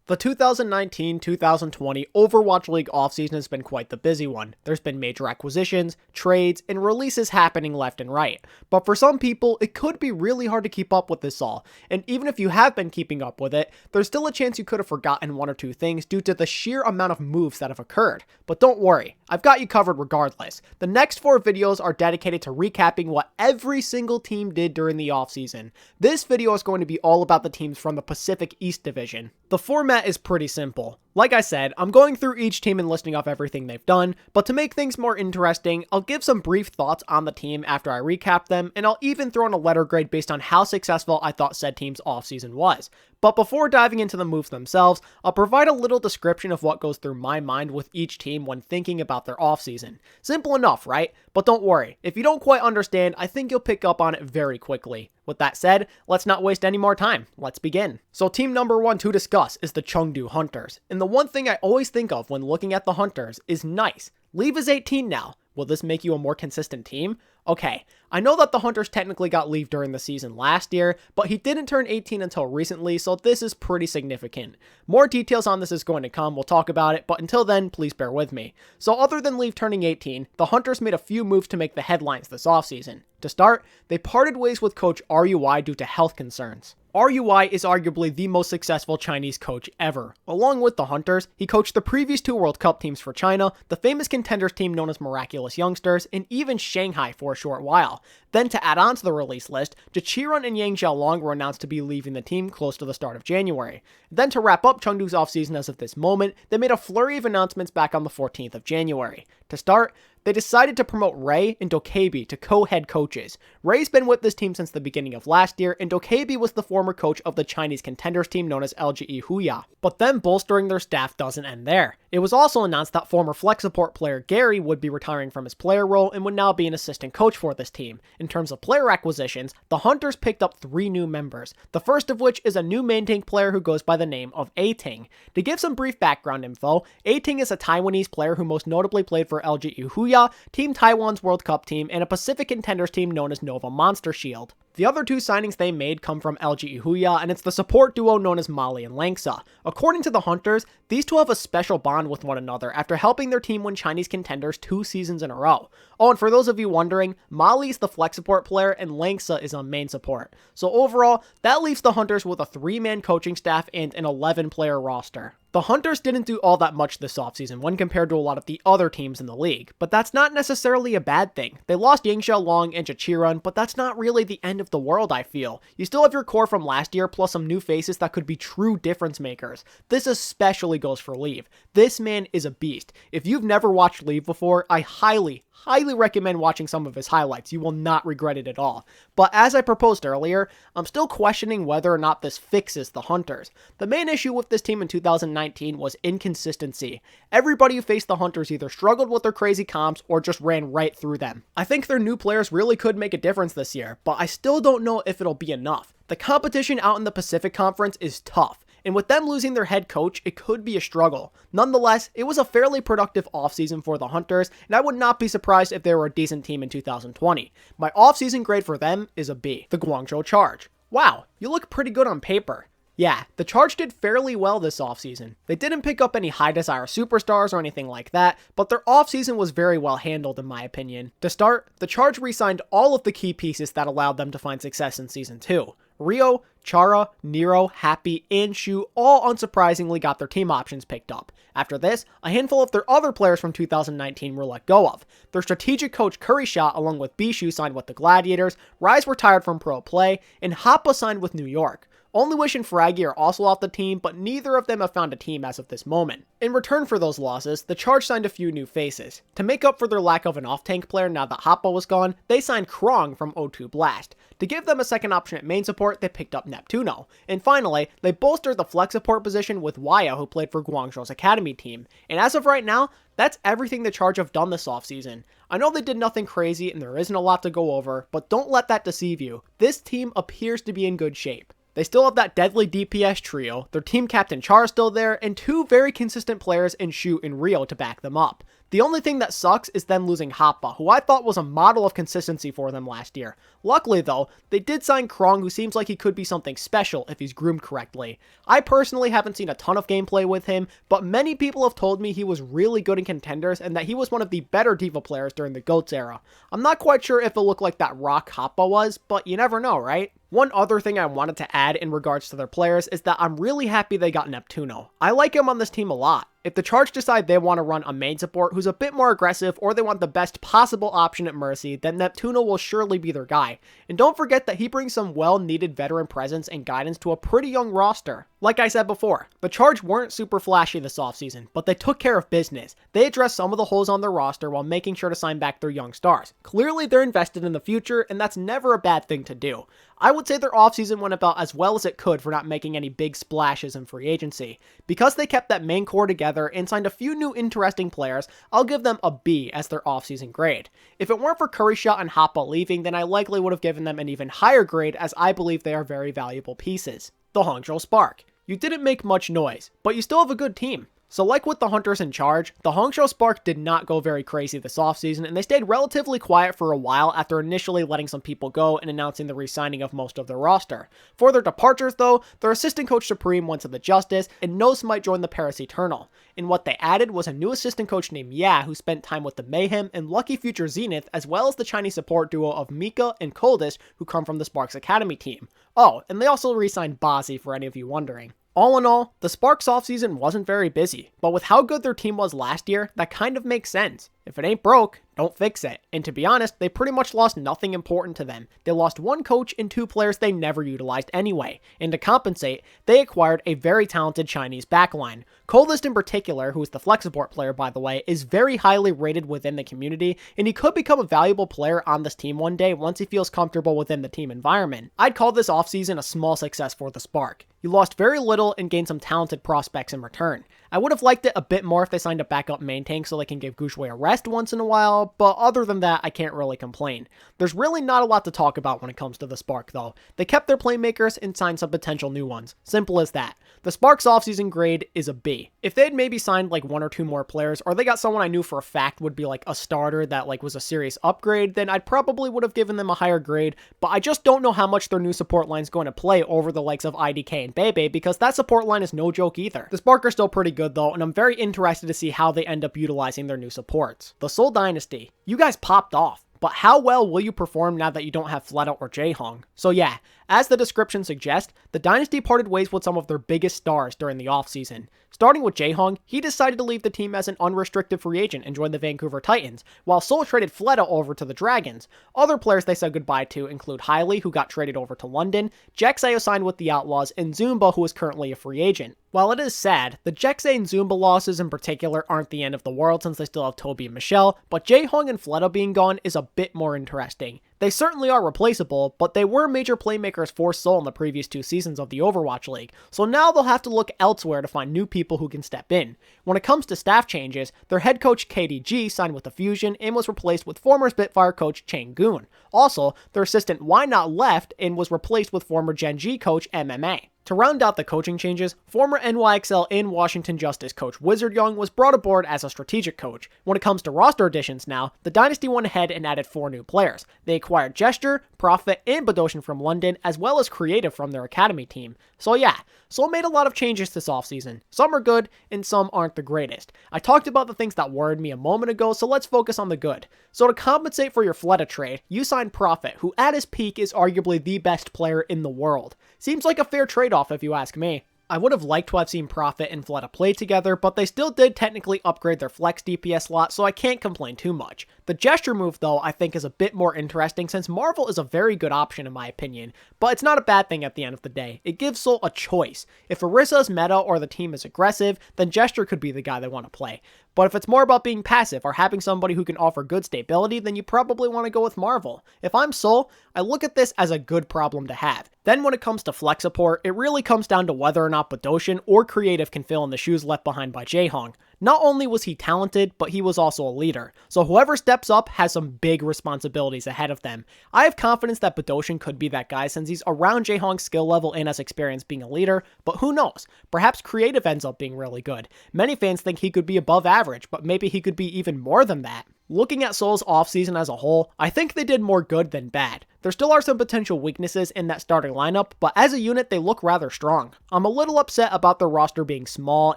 The 2019-2020 Overwatch League offseason has been quite the busy one. There's been major acquisitions, trades, and releases happening left and right. But for some people, it could be really hard to keep up with this all. And even if you have been keeping up with it, there's still a chance you could have forgotten one or two things due to the sheer amount of moves that have occurred. But don't worry, I've got you covered regardless. The next 4 videos are dedicated to recapping what every single team did during the offseason. This video is going to be all about the teams from the Pacific East Division. The format is pretty simple. Like I said, I'm going through each team and listing off everything they've done, but to make things more interesting, I'll give some brief thoughts on the team after I recap them, and I'll even throw in a letter grade based on how successful I thought said team's offseason was. But before diving into the moves themselves, I'll provide a little description of what goes through my mind with each team when thinking about their offseason. Simple enough, right? But don't worry, if you don't quite understand, I think you'll pick up on it very quickly. With that said, let's not waste any more time. Let's begin. So team number 1 to discuss is the Chengdu Hunters. And the one thing I always think of when looking at the Hunters is nice. Leave is 18 now. Will this make you a more consistent team? Okay, I know that the Hunters technically got leave during the season last year, but he didn't turn 18 until recently, so this is pretty significant. More details on this is going to come, we'll talk about it, but until then, please bear with me. So other than leave turning 18, the Hunters made a few moves to make the headlines this offseason. To start, they parted ways with coach RUI due to health concerns. RUI is arguably the most successful Chinese coach ever. Along with the Hunters, he coached the previous 2 World Cup teams for China, the famous contenders team known as Miraculous Youngsters, and even Shanghai for a short while. Then to add on to the release list, Jiqiren and Yang Xiaolong were announced to be leaving the team close to the start of January. Then to wrap up Chengdu's offseason as of this moment, they made a flurry of announcements back on the 14th of January. To start, they decided to promote Ray and Dokebi to co-head coaches. Ray's been with this team since the beginning of last year, and Dokebi was the former coach of the Chinese contenders team known as LGE Huya. But then bolstering their staff doesn't end there. It was also announced that former flex support player Gary would be retiring from his player role and would now be an assistant coach for this team. In terms of player acquisitions, the Hunters picked up 3 new members, the first of which is a new main tank player who goes by the name of A-Ting. To give some brief background info, A-Ting is a Taiwanese player who most notably played for LGE Huya, Team Taiwan's World Cup team, and a Pacific contenders team known as Nova Monster Shield. The other 2 signings they made come from LGE Huya, and it's the support duo known as Mali and Langsa. According to the Hunters, these 2 have a special bond with one another after helping their team win Chinese contenders 2 seasons in a row. Oh, and for those of you wondering, Mali is the flex support player and Langsa is on main support. So overall, that leaves the Hunters with a 3-man coaching staff and an 11-player roster. The Hunters didn't do all that much this offseason when compared to a lot of the other teams in the league, but that's not necessarily a bad thing. They lost Yang Xiaolong and Jiqiren, but that's not really the end of the world, I feel. You still have your core from last year plus some new faces that could be true difference makers. This especially goes for Leave. This man is a beast. If you've never watched Leave before, I highly recommend watching some of his highlights. You will not regret it at all. But as I proposed earlier, I'm still questioning whether or not this fixes the Hunters. The main issue with this team in 2019 was inconsistency. Everybody who faced the Hunters either struggled with their crazy comps or just ran right through them. I think their new players really could make a difference this year, but I still don't know if it'll be enough. The competition out in the Pacific Conference is tough, and with them losing their head coach, it could be a struggle. Nonetheless, it was a fairly productive offseason for the Hunters, and I would not be surprised if they were a decent team in 2020. My offseason grade for them is a B. The Guangzhou Charge. Wow, you look pretty good on paper. Yeah, the Charge did fairly well this offseason. They didn't pick up any high desire superstars or anything like that, but their offseason was very well handled in my opinion. To start, the Charge re-signed all of the key pieces that allowed them to find success in Season 2. Rio, Chara, Nero, Happy, and Shu all unsurprisingly got their team options picked up. After this, a handful of their other players from 2019 were let go of. Their strategic coach Curry Shot along with Bishu signed with the Gladiators, Rise retired from pro play, and Hoppa signed with New York. Only Wish and Fraggy are also off the team, but neither of them have found a team as of this moment. In return for those losses, the Charge signed a few new faces. To make up for their lack of an off-tank player now that Hoppa was gone, they signed Krong from O2 Blast. To give them a second option at main support, they picked up Neptuno. And finally, they bolstered the flex support position with Waya, who played for Guangzhou's academy team. And as of right now, that's everything the Charge have done this offseason. I know they did nothing crazy and there isn't a lot to go over, but don't let that deceive you. This team appears to be in good shape. They still have that deadly DPS trio, their team captain Char is still there, and 2 very consistent players in Shu and Rio to back them up. The only thing that sucks is them losing Hoppa, who I thought was a model of consistency for them last year. Luckily though, they did sign Krong, who seems like he could be something special if he's groomed correctly. I personally haven't seen a ton of gameplay with him, but many people have told me he was really good in contenders and that he was one of the better D.Va players during the GOATS era. I'm not quite sure if it'll look like that Rock Hoppa was, but you never know, right? One other thing I wanted to add in regards to their players is that I'm really happy they got Neptuno. I like him on this team a lot. If the Charge decide they want to run a main support who's a bit more aggressive or they want the best possible option at Mercy, then Neptuno will surely be their guy. And don't forget that he brings some well-needed veteran presence and guidance to a pretty young roster. Like I said before, the Charge weren't super flashy this offseason, but they took care of business. They addressed some of the holes on their roster while making sure to sign back their young stars. Clearly they're invested in the future, and that's never a bad thing to do. I would say their offseason went about as well as it could for not making any big splashes in free agency. Because they kept that main core together and signed a few new interesting players, I'll give them a B as their offseason grade. If it weren't for Curry Shot and Hoppa leaving, then I likely would have given them an even higher grade, as I believe they are very valuable pieces. The Hangzhou Spark. You didn't make much noise, but you still have a good team. So like with the Hunters in Charge, the Hangzhou Spark did not go very crazy this offseason, and they stayed relatively quiet for a while after initially letting some people go and announcing the re-signing of most of their roster. For their departures though, their assistant coach Supreme went to the Justice, and Nos might join the Paris Eternal. And what they added was a new assistant coach named Ya, who spent time with the Mayhem and Lucky Future Zenith, as well as the Chinese support duo of Mika and Coldest, who come from the Sparks Academy team. Oh, and they also re-signed Bozzy for any of you wondering. All in all, the Sparks offseason wasn't very busy, but with how good their team was last year, that kind of makes sense. If it ain't broke, don't fix it. And to be honest, they pretty much lost nothing important to them. They lost one coach and two players they never utilized anyway. And to compensate, they acquired a very talented Chinese backline. Coldest in particular, who is the flex support player by the way, is very highly rated within the community, and he could become a valuable player on this team one day once he feels comfortable within the team environment. I'd call this offseason a small success for the Spark. You lost very little and gained some talented prospects in return. I would have liked it a bit more if they signed a backup main tank so they can give Gushue a rest once in a while, but other than that, I can't really complain. There's really not a lot to talk about when it comes to the Spark though. They kept their playmakers and signed some potential new ones. Simple as that. The Spark's offseason grade is a B. If they had maybe signed like one or two more players, or they got someone I knew for a fact would be like a starter that like was a serious upgrade, then I probably would have given them a higher grade, but I just don't know how much their new support line is going to play over the likes of IDK and Bebe, because that support line is no joke either. The Spark are still pretty good though, and I'm very interested to see how they end up utilizing their new supports. The Seoul Dynasty. You guys popped off, but how well will you perform now that you don't have Fleta or Jaehong? So yeah, as the description suggests, the Dynasty parted ways with some of their biggest stars during the offseason. Starting with Jaehong, he decided to leave the team as an unrestricted free agent and join the Vancouver Titans, while Seoul traded Fleta over to the Dragons. Other players they said goodbye to include Hailey, who got traded over to London, Jexayo signed with the Outlaws, and Zumba, who is currently a free agent. While it is sad, the Jexay and Zumba losses in particular aren't the end of the world since they still have Toby and Michelle, but Jaehong and Fleta being gone is a bit more interesting. They certainly are replaceable, but they were major playmakers for Seoul in the previous 2 seasons of the Overwatch League, so now they'll have to look elsewhere to find new people who can step in. When it comes to staff changes, their head coach KDG signed with the Fusion and was replaced with former Spitfire coach Changdu. Also, their assistant Why Not left and was replaced with former Gen G coach MMA. To round out the coaching changes, former NYXL and Washington Justice coach Wizard Young was brought aboard as a strategic coach. When it comes to roster additions now, the Dynasty went ahead and added 4 new players. They acquired Gesture, Prophet, and Badoshin from London, as well as Creative from their academy team. So yeah, Seoul made a lot of changes this offseason. Some are good, and some aren't the greatest. I talked about the things that worried me a moment ago, so let's focus on the good. So to compensate for your Fleta trade, you signed Prophet, who at his peak is arguably the best player in the world. Seems like a fair trade-off if you ask me. I would have liked to have seen Prophet and Fleta play together, but they still did technically upgrade their flex DPS slot, so I can't complain too much. The Gesture move, though, I think is a bit more interesting since Marvel is a very good option in my opinion, but it's not a bad thing at the end of the day. It gives Seoul a choice. If Orisa's meta or the team is aggressive, then Gesture could be the guy they want to play. But if it's more about being passive or having somebody who can offer good stability, then you probably want to go with Marvel. If I'm Seoul, I look at this as a good problem to have. Then when it comes to flex support, it really comes down to whether or not Badoshin or Creative can fill in the shoes left behind by Jaehong. Not only was he talented, but he was also a leader. So whoever steps up has some big responsibilities ahead of them. I have confidence that Badoshin could be that guy since he's around Jaehong's skill level and has experience being a leader, but who knows? Perhaps Creative ends up being really good. Many fans think he could be above average, but maybe he could be even more than that. Looking at Seoul's offseason as a whole, I think they did more good than bad. There still are some potential weaknesses in that starting lineup, but as a unit, they look rather strong. I'm a little upset about their roster being small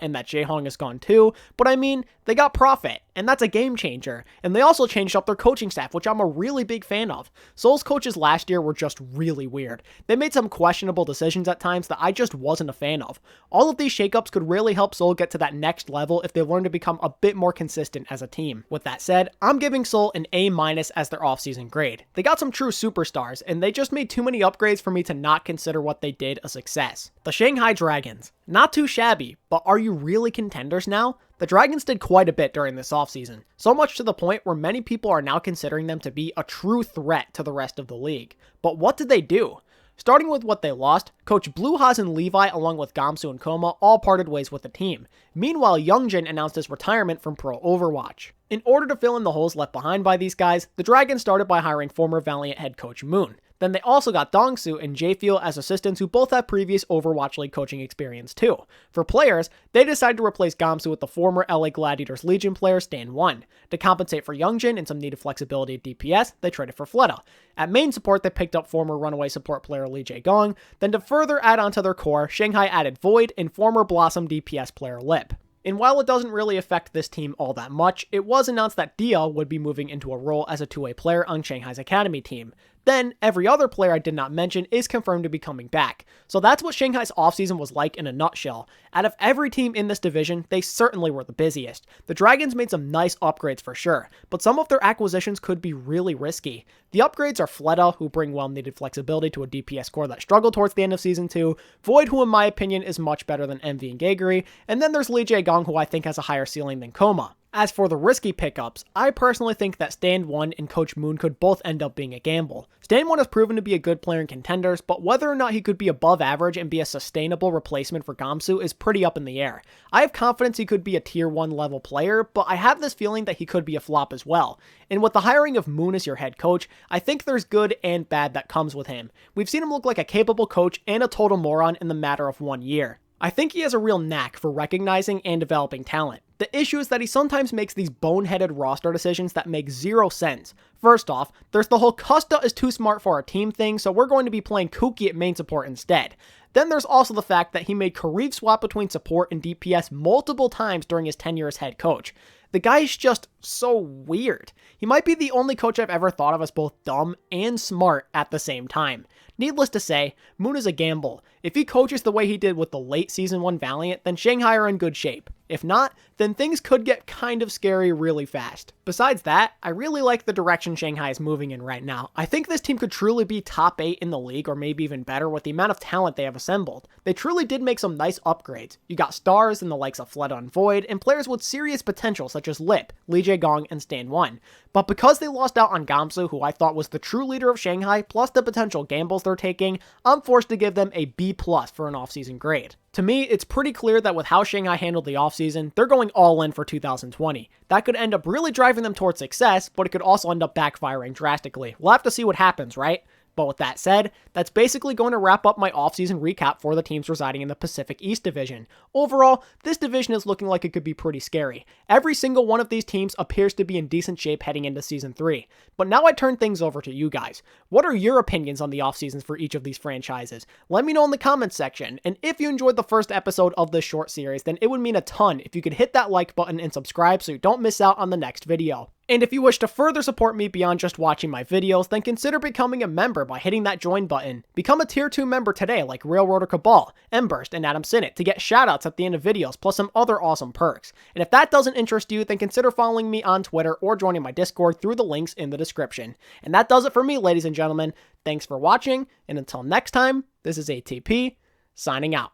and that Jaehong is gone too, but I mean, they got Profit, and that's a game changer. And they also changed up their coaching staff, which I'm a really big fan of. Seoul's coaches last year were just really weird. They made some questionable decisions at times that I just wasn't a fan of. All of these shakeups could really help Seoul get to that next level if they learn to become a bit more consistent as a team. With that said, I'm giving Seoul an A- as their offseason grade. They got some true superstars, and they just made too many upgrades for me to not consider what they did a success. The Shanghai Dragons. Not too shabby, but are you really contenders now? The Dragons did quite a bit during this offseason, so much to the point where many people are now considering them to be a true threat to the rest of the league. But what did they do? Starting with what they lost, Coach Bluehaz and Levi along with Gamsu and Koma all parted ways with the team. Meanwhile, Youngjin announced his retirement from Pro Overwatch. In order to fill in the holes left behind by these guys, the Dragons started by hiring former Valiant head coach Moon. Then they also got Dongsu and Jaefiel as assistants who both have previous Overwatch League coaching experience too. For players, they decided to replace Gamsu with the former LA Gladiators Legion player Stan 1. To compensate for Youngjin and some needed flexibility at DPS, they traded for Fleta. At main support, they picked up former Runaway support player Lee Jae-gong. Then to further add on to their core, Shanghai added Void and former Blossom DPS player Lip. And while it doesn't really affect this team all that much, it was announced that Dia would be moving into a role as a two-way player on Shanghai's academy team. Then, every other player I did not mention is confirmed to be coming back. So that's what Shanghai's offseason was like in a nutshell. Out of every team in this division, they certainly were the busiest. The Dragons made some nice upgrades for sure, but some of their acquisitions could be really risky. The upgrades are Fleta, who bring well-needed flexibility to a DPS core that struggled towards the end of Season 2, Void, who in my opinion is much better than MV and Gagery, and then there's Lee Jae-gong, who I think has a higher ceiling than Koma. As for the risky pickups, I personally think that Stan 1 and Coach Moon could both end up being a gamble. Stan 1 has proven to be a good player in contenders, but whether or not he could be above average and be a sustainable replacement for Gamsu is pretty up in the air. I have confidence he could be a tier 1 level player, but I have this feeling that he could be a flop as well. And with the hiring of Moon as your head coach, I think there's good and bad that comes with him. We've seen him look like a capable coach and a total moron in the matter of 1 year. I think he has a real knack for recognizing and developing talent. The issue is that he sometimes makes these boneheaded roster decisions that make zero sense. First off, there's the whole Custa is too smart for our team thing, so we're going to be playing Kuki at main support instead. Then there's also the fact that he made Kariv swap between support and DPS multiple times during his tenure as head coach. The guy's just so weird. He might be the only coach I've ever thought of as both dumb and smart at the same time. Needless to say, Moon is a gamble. If he coaches the way he did with the late Season 1 Valiant, then Shanghai are in good shape. If not, then things could get kind of scary really fast. Besides that, I really like the direction Shanghai is moving in right now. I think this team could truly be top 8 in the league, or maybe even better with the amount of talent they have assembled. They truly did make some nice upgrades. You got stars in the likes of Fleta and Void, and players with serious potential such as Lip, Lee Jae-gong, and Stan 1. But because they lost out on Gamsu, who I thought was the true leader of Shanghai, plus the potential gambles they're taking, I'm forced to give them a B+ for an offseason grade. To me, it's pretty clear that with how Shanghai handled the offseason, they're going all in for 2020. That could end up really driving them towards success, but it could also end up backfiring drastically. We'll have to see what happens, right? But with that said, that's basically going to wrap up my offseason recap for the teams residing in the Pacific East Division. Overall, this division is looking like it could be pretty scary. Every single one of these teams appears to be in decent shape heading into Season 3. But now I turn things over to you guys. What are your opinions on the offseasons for each of these franchises? Let me know in the comments section. And if you enjoyed the first episode of this short series, then it would mean a ton if you could hit that like button and subscribe so you don't miss out on the next video. And if you wish to further support me beyond just watching my videos, then consider becoming a member by hitting that join button. Become a tier 2 member today like Railroader Cabal, Emberst, and Adam Sinnott to get shoutouts at the end of videos plus some other awesome perks. And if that doesn't interest you, then consider following me on Twitter or joining my Discord through the links in the description. And that does it for me, ladies and gentlemen. Thanks for watching, and until next time, this is ATP, signing out.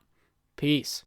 Peace.